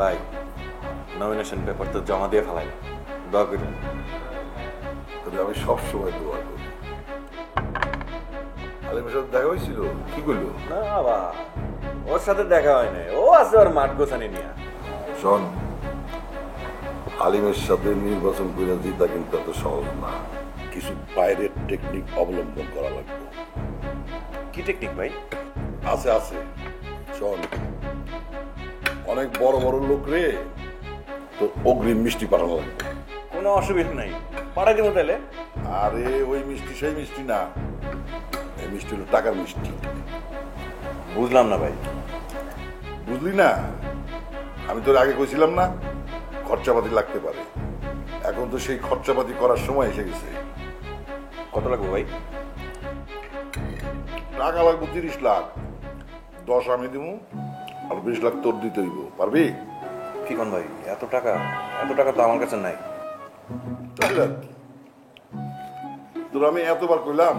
ভাই nomination paper তো জমা দিয়ে ফেলাই, দোয়া করেন। তবে আমি সবসময় দোয়া করি। আলিমের সাথে দেখা হয়েছিল, কি করলো? না বাবা, ওর সাথে দেখা হয় নাই, ও আছে ওর মাঠ গোছানি নিয়ে। শোন, আলিমের সাথে নির্বাচন করে জিতা কিন্তু এত সহজ না, কিছু বাইরের টেকনিক অবলম্বন করা লাগবে। কি টেকনিক ভাই? আছে আছে, শোন, অনেক বড় বড় লোক রে তো অগ্রিম মিষ্টি পাঠানো লাগবে। কোনো অসুবিধা নাই, পাঠাই দেবো তাহলে। আরে ওই মিষ্টি সেই মিষ্টি না, এই মিষ্টি হলো টাকার মিষ্টি। বুঝলাম না ভাই। বুঝলি না? আমি তোর আগে কইছিলাম না খরচাপাতি লাগতে পারে, এখন তো সেই খরচাপাতি করার সময় এসে গেছে। কত লাগবে ভাই? টাকা লাগবে 30 লাখ, 10 আমি দিব আর 20 লাখ তোর দিতে হইব। পারবি? কি কোন ভাই, এত টাকা? এত টাকা তো আমার কাছে নাই। তাহলে আর কি? তোর আমি এতবার কইলাম,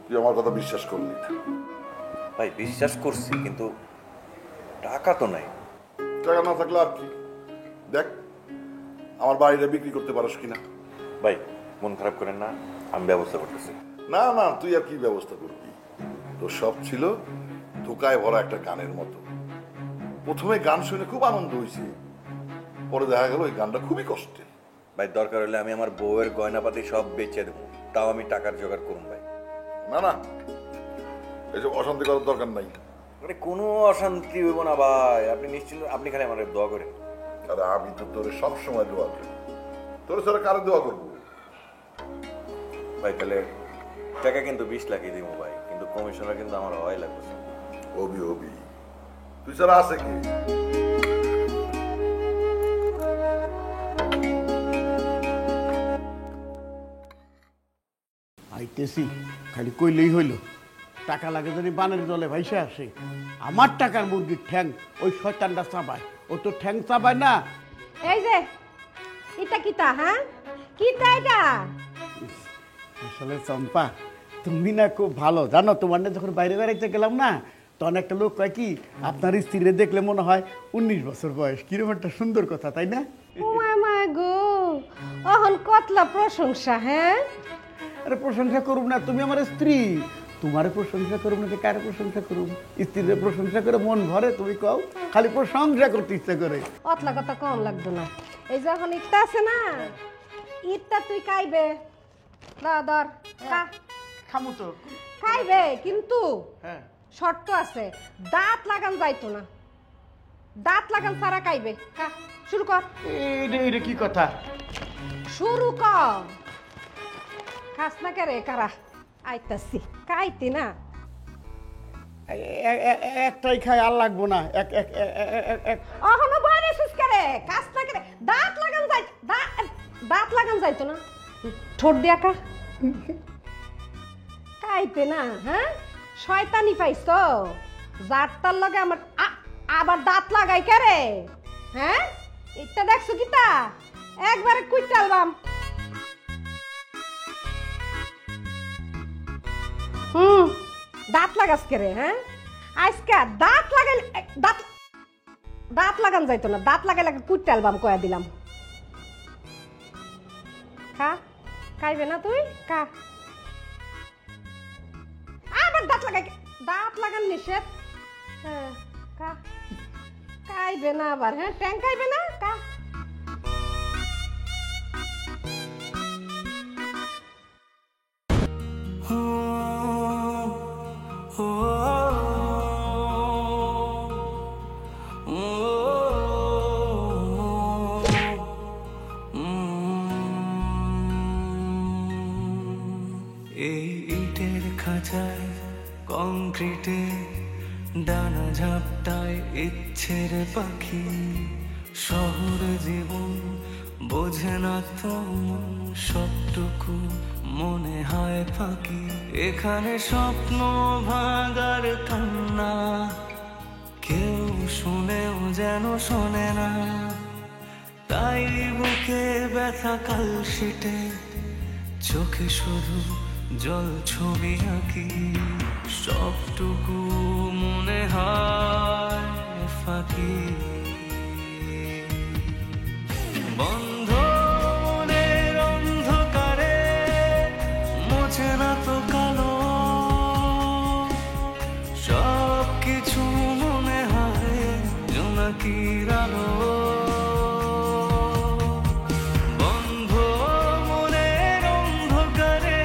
তুই আমার কথা বিশ্বাস করলি না। ভাই বিশ্বাস করছি, কিন্তু টাকা তো নাই। টাকা না থাকলে আর কি, দেখ আমার বাড়িটা বিক্রি করতে পারস কিনা। ভাই মন খারাপ করেন না, আমি ব্যবস্থা করতেছি। না না, তুই আর কি ব্যবস্থা করবি? তোর সব ছিল ধোকায় ভরা একটা গানের মতো। প্রথমে গান শুনে খুব আনন্দ হয়েছে, পরে দেখা গেল ওই গানটা খুবই কষ্টের। ভাই দরকার হলে আমি আমার বউয়ের গয়নাপাতি সব বেচে দেবো, তাও আমি টাকার জোগাড় করুন ভাই। না না, এসব অশান্তি করার দরকার নাই। আরে কোনো অশান্তি হইব না ভাই, আপনি নিশ্চিন্ত, আপনি খালি আমার দোয়া করেন। আরে আমি তো তোর সব সময় দোয়া করি, তোর ছাড়া কারে দোয়া করবো? ভাই তাহলে টাকা কিন্তু 20 লাখই দিব ভাই, কিন্তু কমিশনটা কিন্তু আমার হয় লাগবে। অবি অবি, তুই ছাড়া আছে কি? আইতেছি, খালি কইলেই হইল। টাকা লাগে যদি বানের জলে ভাইসে আসে। আমার টাকার মুরগির ঠ্যাং ওই শয়তানটা চাবায়, ও তো ঠ্যাং চাবায় না। এই যে এটা কিতা, হ্যাঁ কিতা এটা? আসলে চম্পা, তুমি না খুব ভালো জানো, তোমার না যখন বাইরে বেড়াইতে গেলাম না, তখন একটা লোক কয় কি আপনার স্ত্রীরে দেখলে মনে হয় 19 বছর বয়স। কিরকম একটা সুন্দর কথা, তাই না? ও মা গো, অহন কতলা প্রশংসা। হ্যাঁ আরে প্রশংসা করুম না, তুমি আমার স্ত্রী, তোমারে প্রশংসা করুম না, কারে প্রশংসা করুম? স্ত্রীর প্রশংসা করে মন ভরে? তুমি কও, খালি প্রশংসা করতে ইচ্ছা করে। অতলা কথা কম লাগতো না। এই যখন ইটটা আছে না, ইটটা তুই খাইবে, ধর খামু তো খাইবে, কিন্তু হ্যাঁ শর্ত আছে, দাঁত লাগান যাইতো না। দাঁত লাগান সারা খাইবে। শুরু কর। এইটা কি কথা? শুরু কর। খাস না কে কারা? আইতাছি খাইতি না। একটাই খাই, আর লাগবো না। এক এক এক অহনো বাইরে সুস করে কাজ না করে দাঁত লাগান যাই, দাঁত লাগান যাইতো না। ঠোঁট দিয়া কা খাইতে না। হ্যাঁ শয়তানি পাইছো, জাতটার লগে আমার আবার দাঁত লাগাই করে। হ্যাঁ এটা দেখছো কিতা, একবারে কুইটালবাম। দাঁত লাগাস করে? হ্যাঁ আজকে দাঁত লাগাই, দাঁত লাগান যাইতো না, দাঁত লাগাই লাগে কুইটা অ্যালবাম কয়া দিলাম। খা, খাইবে না তুই? খা। আবার দাঁত লাগান নিষেধ। হ্যাঁ খা, খাইবে না আবার। হ্যাঁ ট্যাং খাইবে না, খা। কংক্রিটে ডানা ঝাপটায় ইচ্ছের পাখি, শহর জীবন বোঝে না তেমন, সবটুকু মনে হয় ফাঁকি। এখানে স্বপ্ন ভাঙার কান্না কেউ শুনেও যেন শোনে না, তাই বুকে ব্যথা কালশিটে, চোখে শুধু জল ছবি আঁকি। সবটুকু মনে হয় ফাঁকি। জোনাকির আলো বন্ধ মনের অন্ধকারে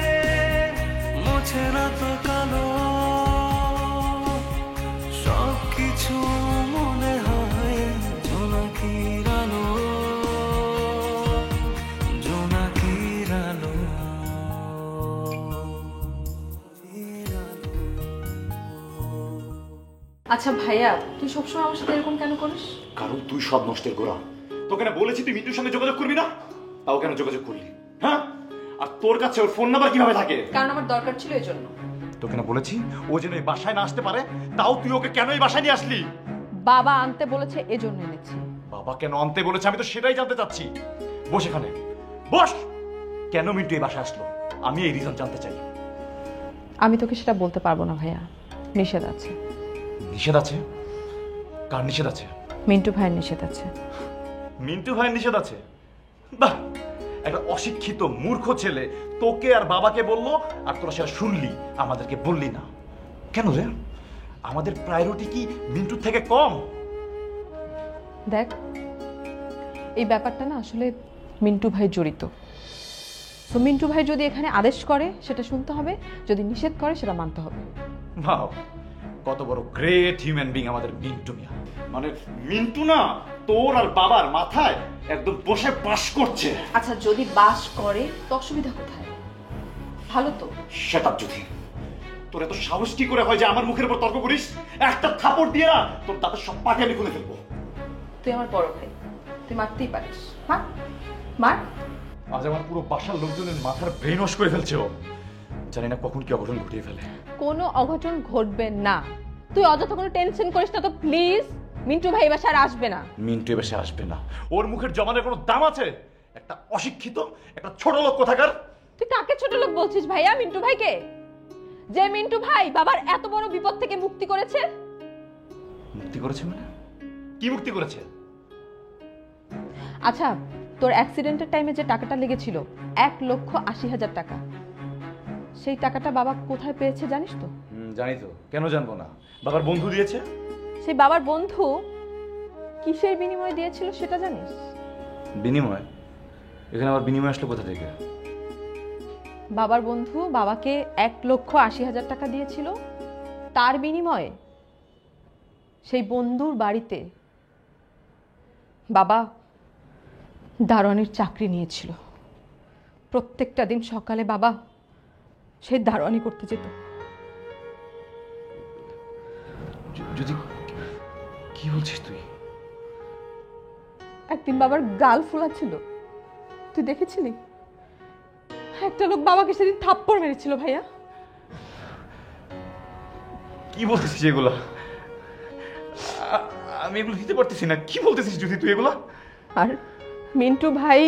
মোছে না তো কালো সব কিছু মনে হয় জোনাকির আলো জোনাকির আলো আচ্ছা ভাইয়া, তুই সবসময় আমার সাথে এরকম কেন করিস? কারণ তুই সব নষ্টের গোড়া। তোকে না বলেছি তুই মিন্টুর সঙ্গে যোগাযোগ করবি না, তাও কেন যোগাযোগ করলি? হ্যাঁ, আর তোর কাছে ওর ফোন নাম্বার কিভাবে থাকে? কারণ আমার দরকার ছিল এই জন্য। তোকে না বলেছি ও যেন এই বাসায় না আসতে পারে, তাও তুই ওকে কেন এই বাসায় নিয়ে আসলি? বাবা আনতে বলেছে এজন্য এনেছি। বাবা কেন আনতে বলেছে আমি তো সেটাই জানতে চাচ্ছি। বস এখানে, বস। কেন মিন্টু এই বাসায় আসলো আমি এই রিজন জানতে চাই। আমি তোকে সেটা বলতে পারবো না ভাইয়া, নিষেধ আছে। নিষেধ আছে? কার নিষেধ আছে? মিন্টু ভাইয়ের নিষেধ আছে। মিন্টু ভাইয়ের নিষেধ আছে? বাহ, একটা অশিক্ষিত মূর্খ ছেলে তোকে আর বাবাকে বললো, আর তোরা সেটা শুনলি, আমাদেরকে বললি না কেন রে? আমাদের প্রায়োরিটি কি মিন্টুর থেকে কম? দেখ, এই ব্যাপারটা না আসলে মিন্টু ভাই জড়িত। তো মিন্টু ভাই যদি এখানে আদেশ করে সেটা শুনতে হবে, যদি নিষেধ করে সেটা মানতে হবে। ভাও, কত বড় গ্রেট হিউম্যান বিং আমাদের মিন্টু মিয়া। মানে মিন্টু না তোর আর বাবার মাথায় একদম বসে বাস করছে। আচ্ছা, যদি বাস করে তো অসুবিধা কোথায়? ভালো তো। সেটা যদি তোর এত সাহস কি করে হয় যে আমার মুখের উপর তর্ক করিস? একটা থাপড় দিয়ে না তোর দাঁতের সব পাটি আমি খুলে ফেলবো। তুই আমার বড় ভাই, তুই মারতেই পারিস। হ্যাঁ, মার। আজ আমার পুরো বাসার লোকজনের মাথার ব্রেন ওয়াশ করে ফেলছে ও। জানি না কখন কি অঘটন ঘটিয়ে ফেলে। কোনো অঘটন ঘটবে না, তুই অযথা কোনো টেনশন করিস না তো প্লিজ। মিন্টু ভাই এবার আর আসবে না। মিন্টু এবার সে আসবে না। ওর মুখের জমানের কোনো দাম আছে? একটা অশিক্ষিত, একটা ছোট লোক কোথাকার। তুই কাকে ছোট লোক বলছিস ভাইয়া? মিন্টু ভাইকে, যে মিন্টু ভাই বাবার এত বড় বিপদ থেকে মুক্তি করেছে। মুক্তি করেছে মানে? কি মুক্তি করেছে? আচ্ছা, তোর অ্যাক্সিডেন্টের টাইমে যে টাকাটা লেগেছিল 1,80,000 টাকা, সেই টাকাটা বাবা কোথায় পেয়েছে জানিস তো? জানি তো, কেন জানবো না? বাবার বন্ধু দিয়েছে। সেই বাবার বন্ধু কিসের বিনিময়ে দিয়েছিল সেটা জানিস? বিনিময়? এখানে আবার বিনিময় আসলো কোথা থেকে? বাবার বন্ধু বাবাকে 1,80,000 টাকা দিয়েছিল, তার বিনিময়ে সেই বন্ধুর বাড়িতে বাবা দারোয়ানির চাকরি নিয়েছিল। প্রত্যেকটা দিন সকালে বাবা সেই দারোয়ানি করতে যেত। যদি কি বলছিস তুই? একদিন বাবার গাল ফোলা ছিল, তুই দেখেছিলি? একটা লোক বাবাকে সেদিন থাপ্পড় মেরেছিল ভাইয়া। কি বলতেছিস এগুলা? আমি এগুলো দিতে পারতেছি না। কি বলতেছিস যদি তুই এগুলা? আর মিন্টু ভাই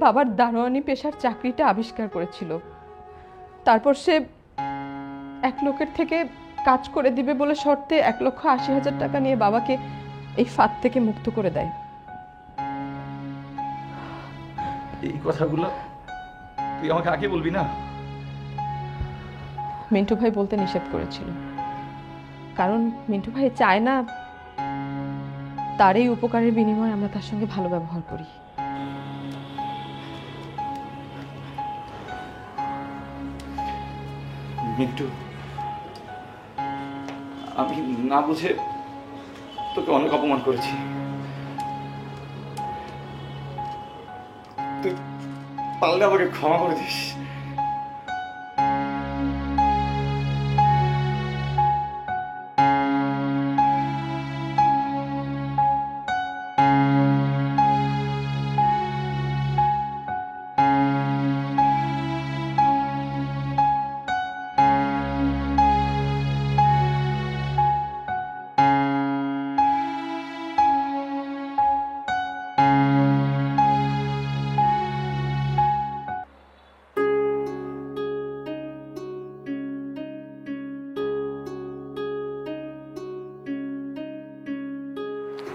বাবার দারোয়ানি পেশার চাকরিটা আবিষ্কার করেছিল। তারপর সে এক লোকের থেকে কাজ করে দিবে বলে শর্তে 1,80,000 টাকা নিয়ে বাবাকে এই ফাঁদ থেকে মুক্ত করে দেয়। এই কথাগুলো তুই আমাকে আগে বলবি না? মিন্টু ভাই বলতে নিষেধ করেছিল, কারণ মিন্টু ভাই চায় না তার এই উপকারের বিনিময়ে আমরা তার সঙ্গে ভালো ব্যবহার করি। মিন্টু, আমি না বুঝে তোকে অনেক অপমান করেছি। তুই পারলে আমাকে ক্ষমা করে দিস।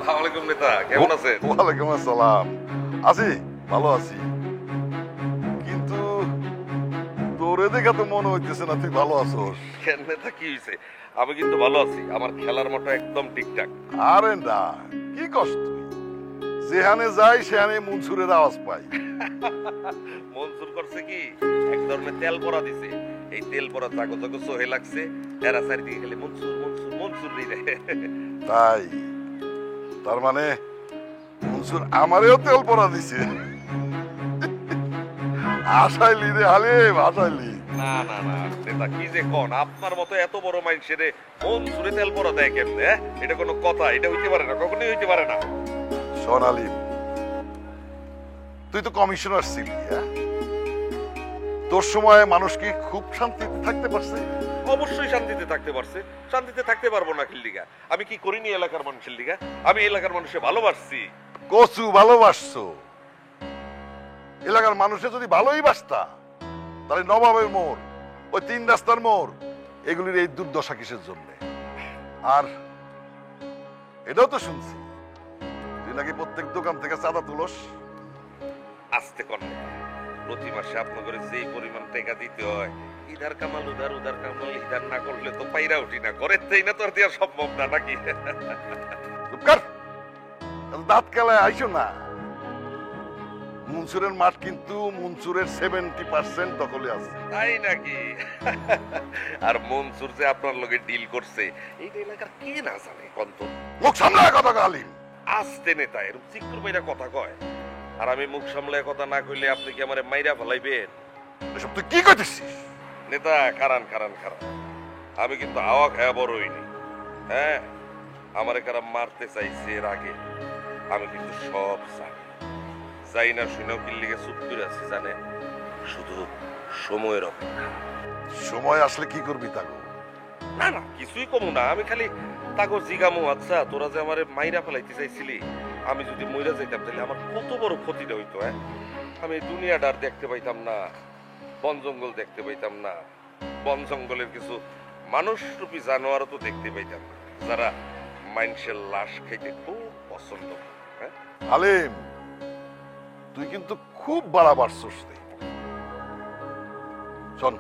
আসসালামু আলাইকুম নেতা, কেমন আছেন? ওয়ালাইকুম আসসালাম। আছি, ভালো আছি, কিন্তু তোর তোরে দেখে তো মনে হইতেছে না তুই ভালো আছোস। কেন নেতা, কি হয়েছে? আমি কিন্তু ভালো আছি, আমার খেলার মতো একদম ঠিকঠাক। আরে না, কি কষ্ট তুই? যেখানে যাই সেখানে মনসুরের আওয়াজ পাই। মনসুর করছে কি, এক ধরনের তেল পরা দিছে। এই তেল পরা জাগো জাগো সোহে লাগছে, এরা চারিদিকে গেলে মনসুর মনসুর মনসুর রে। তাই তার মানে মনসুর আমারেও তেল পরা দিছে। আশাইলি রে হালিম, আশাইলি। না না না নেতা, কি যে কোন, আপনার মতো এত বড় মানুষের মনসুরে তেল পরা দেয় কেমনে? এটা কোনো কথা? এটা হইতে পারে না, কখনোই হইতে পারে না। শোন আলিম, তুই তো কমিশনার ছিলি, হ্যাঁ? তোর সময় মানুষ কি খুব শান্তিতে থাকতে পারছে? অবশ্যই শান্তিতে থাকতে পারছে। শান্তিতে থাকতে পারবো না কিল্লিগা? আমি কি করিনি এলাকার মানুষের লিগা? আমি এলাকার মানুষে ভালোবাসছি। কচু ভালোবাসছো। এলাকার মানুষে যদি ভালোই বাসতা, তাহলে নবাবের মোড়, ওই 3 রাস্তার মোড়, এগুলির এই দুর্দশা কিসের জন্য? আর এটাও তো শুনছি তুই নাকি প্রত্যেক দোকান থেকে চাঁদা তুলস। আসতে কর না। প্রতি মাসে আপনাদের যেই পরিমাণ টাকা দিতে হয়, ইধার কামাল উধার, উধার কামাল ইধার না করলে তো পাইরা উঠি না। ঘরের চাই না তো আর দেওয়া সম্ভব না, নাকি? চুপ কর, দাঁত কেলায় আইসো না। মনসুরের মাঠ কিন্তু মনসুরের 70% দখলে আছে। তাই নাকি? আর মনসুর যে আপনার লগে ডিল করছে, এইটা এলাকার কে না জানে? কন্ত মুখ সামলায় কথা আলিম। আসতে নেতা এরকম চিকুর মাইরা কথা কয়। আর আমি মুখ সামলায় কথা না কইলে আপনি কি আমারে মাইরা ফেলাইবেন? এসব তুই কি করতেছিস? নেতা খারান খারান খারান, আমি কিন্তু হাওয়া খায়া বড় হইনি। হ্যাঁ, আমারে কারা মারতে চাইছে এর আগে আমি কিন্তু সব চাই না শুনেও কিল্লিগে চুপ করে আছি, জানে? শুধু সময়ের অপেক্ষা। সময় আসলে কি করবি তাকে? না না, কিছুই কমু না। আমি খালি তাকে জিগামু, আচ্ছা তোরা যে আমারে মাইরা ফেলাইতে চাইছিলি, আমি যদি মইরা যাইতাম তাহলে আমার কত বড় ক্ষতিটা হইতো। হ্যাঁ, আমি দুনিয়াটার দেখতে পাইতাম না, বন জঙ্গল দেখতে পাইতাম না, বন জঙ্গলের কিছু মানুষ রূপী জানোয়ারও তো দেখতে পাইতাম না, যারা মানুষের লাশ খাইতে খুব পছন্দ করে। হ্যাঁ আলিম, তুই কিন্তু খুব বাড়াবার রে। শোন,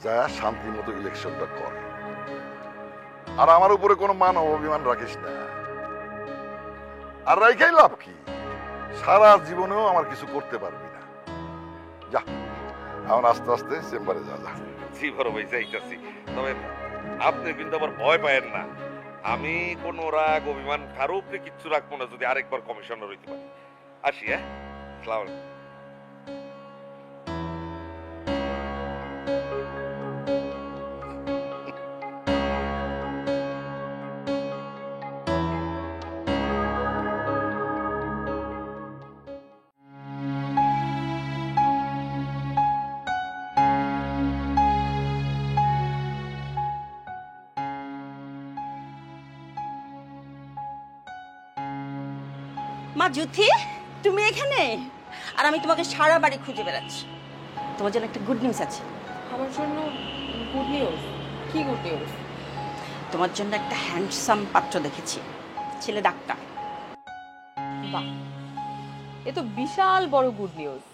যা শান্তি মতো ইলেকশনটা কর, আর আমার উপরে কোনো মান অভিমান রাখিস না। আর রাইখাই লাভ কি? সারা জীবনেও আমার কিছু করতে পারবি না। যা, এখন আস্তে আস্তে চেম্বারে যা। জি বড় ভাই, যাইতাছি। তবে আপনি কিন্তু আবার ভয় পায়েন না। আমি কোন রাগ অভিমান কারো উপরে কিচ্ছু রাখবো না, যদি আরেকবার কমিশনার হইতে পারি। আসি। হ্যাঁ, আসসালামু আলাইকুম। মা জ্যোতি, তুমি এখানে? আর আমি তোমাকে সারা বাড়ি খুঁজে বেড়াচ্ছি। তোমার জন্য একটা গুড নিউজ আছে। আমার জন্য গুড নিউজ? কি গুড নিউজ? তোমার জন্য একটা হ্যান্ডসাম পাত্র দেখেছি, ছেলে ডাক্তার। বাহ, এ তো বিশাল বড় গুড নিউজ।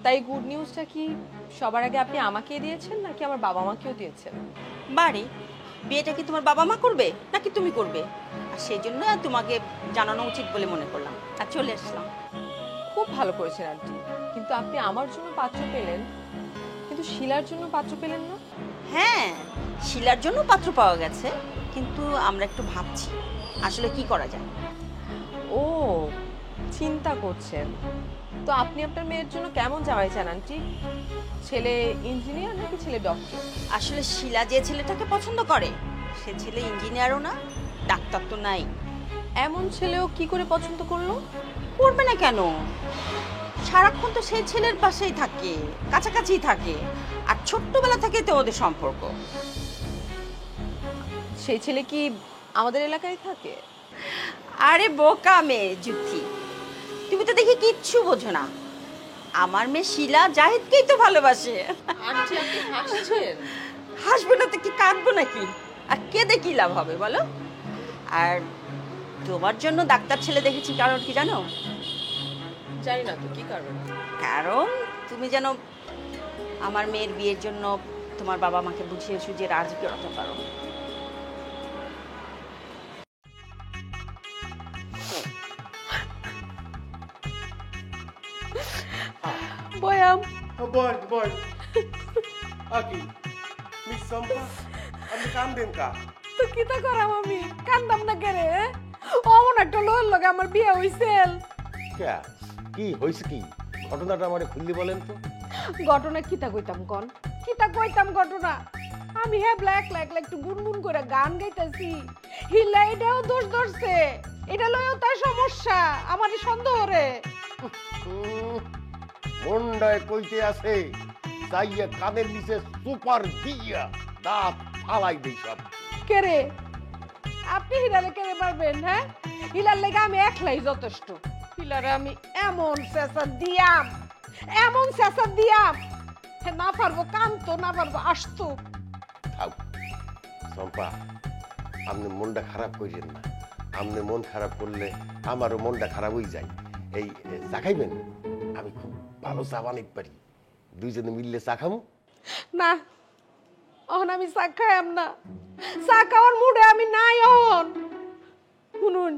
তাই গুড নিউজটা কি সবার আগে আপনি আমাকে দিয়েছেন নাকি আমার বাবা মাকেও দিয়েছেন? বাড়ি বিয়েটা কি তোমার বাবা মা করবে নাকি তুমি করবে? আর সেই জন্য তোমাকে জানানো উচিত বলে মনে করলাম, আর চলে আসলাম। খুব ভালো করেছেন আন্টি, কিন্তু আপনি আমার জন্য পাত্র পেলেন, কিন্তু শিলার জন্য পাত্র পেলেন না? হ্যাঁ, শিলার জন্য পাত্র পাওয়া গেছে, কিন্তু আমরা একটু ভাবছি আসলে কি করা যায়। ও, চিন্তা করছেন। তো আপনি আপনার মেয়ের জন্য কেমন জামাই চান আন্টি? ছেলে ইঞ্জিনিয়ার নাকি ছেলে ডক্টর? আসলে শিলা যে ছেলেটাকে পছন্দ করে, সে ছেলে ইঞ্জিনিয়ারও না, ডাক্তার তো নাই। এমন ছেলেও কি করে পছন্দ করলো? করবে না কেন? সারাক্ষণ তো সেই ছেলের পাশেই থাকে, কাছাকাছি থাকে, আর ছোট্টবেলা থেকেই তো ওদের সম্পর্ক। সেই ছেলে কি আমাদের এলাকায় থাকে? আরে বোকা মেয়ে যুদ্ধি, তুমি তো দেখি কিচ্ছু বোঝো না। আমার মেয়ে শিলা জাহিদকেই তো ভালোবাসে। আন্টি আপনি হাসছেন? হাসবো না তো কি কাঁদবো নাকি? আর কেঁদে কি লাভ হবে বলো? আর তোমার জন্য ডাক্তার ছেলে দেখেছি, কারণ কি জানো? জানি না তো কি কারণ। কারণ তুমি যেন আমার মেয়ের বিয়ের জন্য তোমার বাবা মাকে বুঝিয়ে সুঝিয়ে রাজি করাতে পারো। বয়াম বল বল আকি মিস সম্পা আপনি কান্দেন কা? তো কিতা করাম আমি, কান্দাম না কেরে? অমন একটা লোক লগে আমার বিয়ে হইছেল। কি হয়েছে কি ঘটনাটা আমারে খুললি বলেন তো। ঘটনা কিতা কইতাম কোন, কিতা কইতাম ঘটনা? আমি হে ব্ল্যাক লাইক একটু গুনগুন করে গান গাইতাছি, হিলা এটাও দোষ ধরছে, এটা লয়ও তার সমস্যা, আমারই সন্দেহ রে। মন্ডায় কইতে আছে তাইয়া কানের নিচে সুপার দিয়া দাঁত ফালাই দেই সব। কেরে আপনি হিলারে কেড়ে পারবেন? হ্যাঁ, হিলার লেগে আমি একলাই যথেষ্ট। হিলারে আমি এমন চেঁচা দিয়াম, এমন চেঁচা দিয়াম, হে না পারবো কানতো, না পারবো আসতো। থাক সম্পা, আপনি মনটা খারাপ করিলেন না। আপনি মন খারাপ করলে আমারও মনটা খারাপ হয়ে যায়। এই চা খাইবেন? আমি খুব ভালো চা বানাইতে পারি, দুইজনে মিললে চা খামু। না, অহন আমি চা খাইয়াম না, চা খাওয়ার মুডে আমি নাই অহন। শুনুন,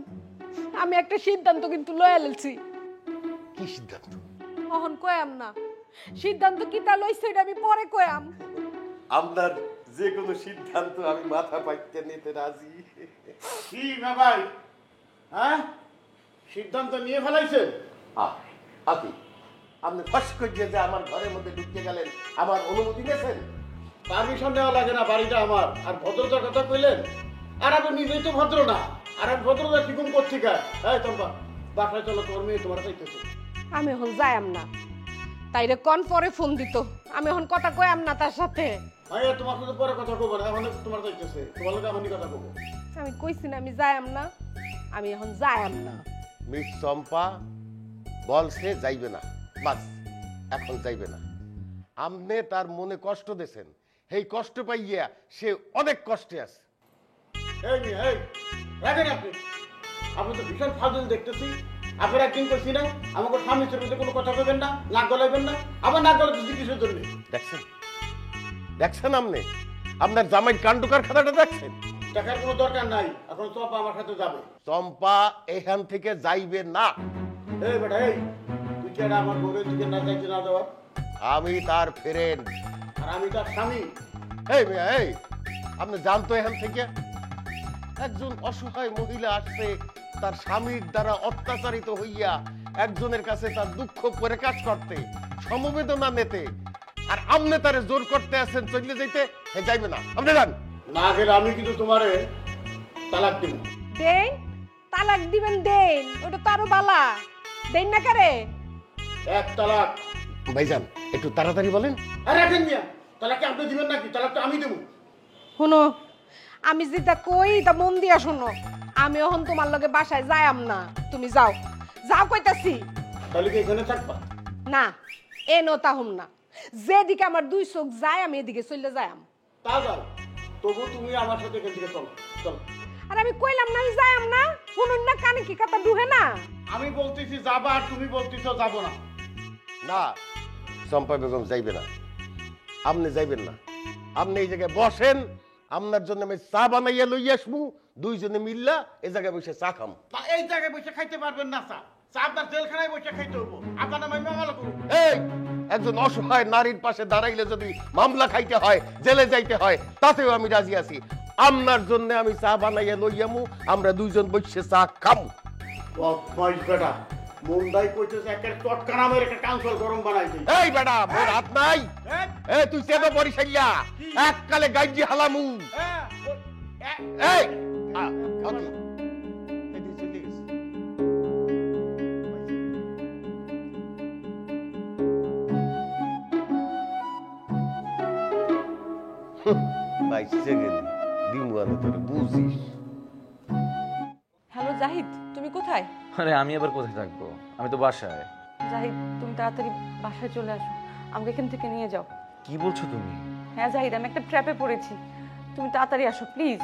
আমি একটা সিদ্ধান্ত কিন্তু লয়ে লইছি। কি সিদ্ধান্ত? অহন কয়াম না, সিদ্ধান্ত কিতা লইছে এটা আমি পরে কয়াম। আপনার যে কোনো সিদ্ধান্ত আমি মাথা পাইতে নিতে রাজি। কি ভাই, হ্যাঁ সিদ্ধান্ত নিয়ে ফেলাইছেন? আপনি আপনি ফস করিয়ে যে আমার ঘরের মধ্যে ঢুকতে গেলেন, আমার অনুমতি নিয়েছেন? পারমিশন দেওয়া লাগে না, বাড়িটা আমার। আর ভদ্রতার কথা কইলেন, আর আপনি নিজেই তো ভদ্র না, আর আমি ভদ্রতা কিরকম করছি কা? এই তোমরা বাসায় চলো, তোর মেয়ে তোমার চাইতেছে। আমি এখন যাইয়াম না, তাইরে কোন পরে ফোন দিত, আমি এখন কথা কয়াম না তার সাথে। হ্যাঁ, তোমার সাথে পরে কথা কব না, এখন তোমার চাইতেছে, তোমার লোক এখনই কথা কব। আমি কইছি না আমি যাইয়াম না, আমি এখন যাইয়াম না। মিস চম্পা বলছে যাইবে না, বাস এখন যাইবে না। আপনি তার মনে কষ্ট দিয়েছেন, এই কষ্ট পাইয়া সে অনেক কষ্টে আছে। এই মেয়ে, এই রাখেন আপনি, আপনি তো ভীষণ ফাজল দেখতেছি। আপনার একদিন করছি না আমাকে স্বামী চরিত্রে কোনো কথা কইবেন না, নাক গলাইবেন না, আবার নাক গলাইতেছি কিসের জন্য? দেখছেন দেখছেন আপনি আপনার জামাই কাণ্ডকার খাতাটা দেখছেন? দেখার কোনো দরকার নাই, এখন চম্পা আমার সাথে যাবে। চম্পা এখান থেকে যাইবে না। এই বেটা, এই তুই কি এটা আমার বউয়ের দিকে না যাইতে না দেওয়া? আমি তার ফ্রেন্ড, আর আমি তার স্বামী। এই মেয়ে, এই আপনি জানতো এখান থেকে একজন অসহায় মহিলা আসছে তার স্বামীর দ্বারা অত্যাচারিত হইয়া একজনের কাছে তার দুঃখ প্রকাশ করতে, সমবেদনা নিতে, আর আপনি তারে জোর করতে আছেন চলে যাইতে। যাইবে না, আপনি যান। না গেলে আমি কিন্তু তোমারে তালাক দিব। দেন, তালাক দিবেন দেন, ওটা তো আরো বালা। দেন না কারে? এক তালাক। ভাইজান একটু তাড়াতাড়ি বলেন। আরে রাখেন মিয়া, তালাক কি আপনি দিবেন নাকি? তালাক তো আমি দেবো। শোনো, আমি যেটা কই তা মন দিয়া শোনো। আমি এখন তোমার লগে বাসায় যাইয়াম না, তুমি যাও, যাও কইতাছি। তাহলে কি এখানে থাকবা? না, এ নো তাহুম না, যেদিকে আমার দুই চোখ যায় আমি এদিকে চলে যাইয়াম। তা যাও, তবু তুমি আমার সাথে এখান থেকে চলো, চলো। আর আমি কইলাম না আমি যাইয়াম না, শুনুন না, কানে কি কথা ঢুকে না? আমি বলতেছি যাবা, আর তুমি বলতেছো যাবো না। না, চম্পা বেগম যাইবে না, আপনি যাইবেন না। আপনি এই জায়গায় বসেন, আপনার জন্য আমি চা বানাইয়া লই আসবো, দুইজনে মিললা এই জায়গায় বসে চা খাম। তা এই জায়গায় বসে খাইতে পারবেন না চা, চা আপনার জেলখানায় বসে খাইতে হবো। আপনার নামে মামলা করুন। এই একজন অসহায় নারীর পাশে দাঁড়াইলে যদি মামলা খাইতে হয়, জেলে যাইতে হয়, তাতেও আমি রাজি আছি। আপনার জন্য আমি চা বানাইয়া লইয়ামু, আমরা দুইজন বসে চা খামু। বদমাইশ বেটা, মুন্ডাই কইতেছে একটা চটকা নামের একটা কাউন্সিল গরম বানাই দিই। এই বেটা, মোর হাত নাই। এই তুই চেনো বরিশাইয়া, এককালে গাইজি হালামু। এই ওকে, এদিকে চলে গেছে। বাইশে গেলি দিমুয়ানো তোর বুঝিস। হ্যালো জাহিদ, তুমি কোথায়? আরে আমি আবার কোথায় থাকবো, আমি তো বাসায়। জাহিদ, তুমি তাড়াতাড়ি বাসায় চলে আসো, আমাকে এখান থেকে নিয়ে যাও। কি বলছো তুমি? হ্যাঁ জাহিদ, আমি একটা ট্র্যাপে পড়েছি, তুমি তাড়াতাড়ি আসো প্লিজ।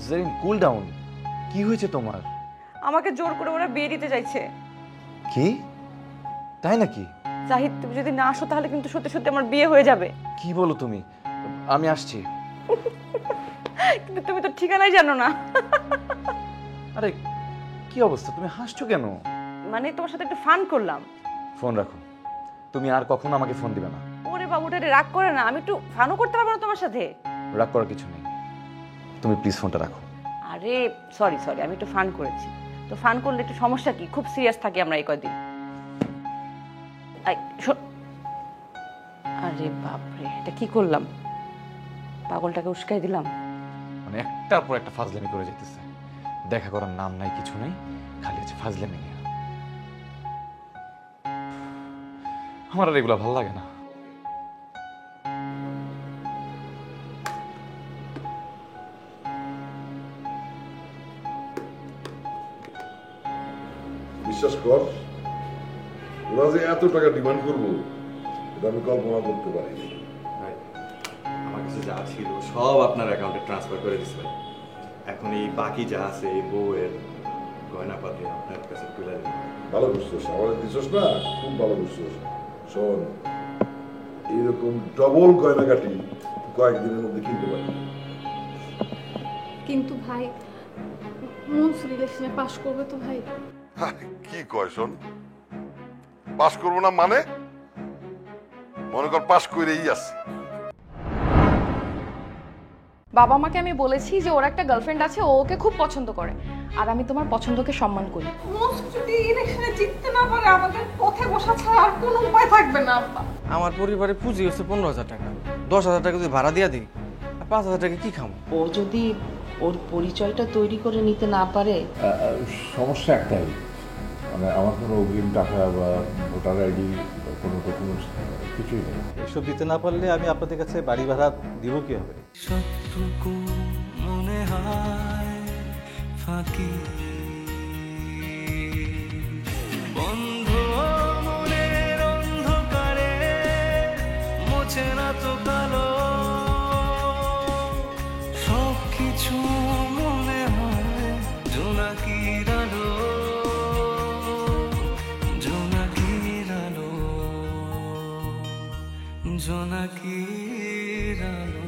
জেরিন কুল ডাউন, কি হয়েছে তোমার? আমাকে জোর করে ওরা বিয়ে দিতে চাইছে। কি? তাই নাকি? জাহিদ তুমি যদি না আসো তাহলে কিন্তু সত্যি সত্যি আমার বিয়ে হয়ে যাবে। কি বলো তুমি? আমি আসছি। কিন্তু তুমি তো ঠিকানাই জানো না। আরে কি অবস্থা, তুমি হাসছো কেন? মানে তোমার সাথে একটু ফান করলাম। ফোন রাখো, তুমি আর কখনো আমাকে ফোন দিবে না। ওরে বাবুটা রাগ করে না, আমি একটু ফানও করতে পারবো না তোমার সাথে। রাগ করার কিছু নেই, তুমি প্লিজ ফোনটা রাখো। আরে সরি সরি, আমি একটু ফান করেছি। তো ফান করলে একটু সমস্যা কি? খুব সিরিয়াস থাকি আমরা এই কয়দিন। আরে বাপরে, এটা কি করলাম? পাগলটাকে উস্কাই দিলাম। মানে একটার পর একটা ফাজলামি করে যেতেছে, দেখা করার নাম নাই, কিছু নেই, খালি হচ্ছে ফাজলামি নিয়ে। আমার আর এগুলো ভালো লাগে না। বিশ্বাস কর, ওরা যে এত টাকা ডিমান্ড করবো এটা আমি কল্পনা করতে পারি। আমার কাছে যা ছিল সব আপনার অ্যাকাউন্টে ট্রান্সফার করে দিচ্ছি। এখন এই বাকি যা আছে এই বউয়ের গয়নাপাতি আপনার কাছে তুলে দিন। ভালো করছিস, আমাদের দিচ্ছিস না, খুব ভালো করছিস। শোন, এইরকম ডবল গয়নাগাটি কয়েকদিনের মধ্যে কিনতে পারি। কিন্তু ভাই মনসুর ইলেকশনে পাশ করবে তো ভাই? কি কয় শোন, পাস করবো না মানে? মনে কর পাস করেই আছে। বাবা মাকে আমি বলেছি যে ওর একটা গার্লফ্রেন্ড আছে, ও ওকে খুব পছন্দ করে, আর আমি তোমার পছন্দকে সম্মান করি। মনসুর যদি ইলেকশনে জিততে না পারে আমাদের পথে বসা ছাড়া আর কোনো উপায় থাকবে না। আমার পরিবারের পুঁজি হচ্ছে 15,000 টাকা। 10,000 টাকা যদি ভাড়া দিয়ে দিই, আর 5,000 টাকা কি খাবো? ও যদি ওর পরিচয়টা তৈরি করে নিতে না পারে? সমস্যা একটাই, মানে আমার কোনো অগ্রিম টাকা বা ভোটার আইডি কোনো ডকুমেন্টস কিছুই নেই। এসব দিতে না পারলে আমি আপনাদের কাছে বাড়ি ভাড়া দিব কি হবে? সবটুকু মনে হয় ফাঁকি, বন্ধ মনের অন্ধকারে মোছে না তো কালো, সব কিছু মনে হয় জোনাকির আলো, জোনাকির আলো, জোনাকির আলো।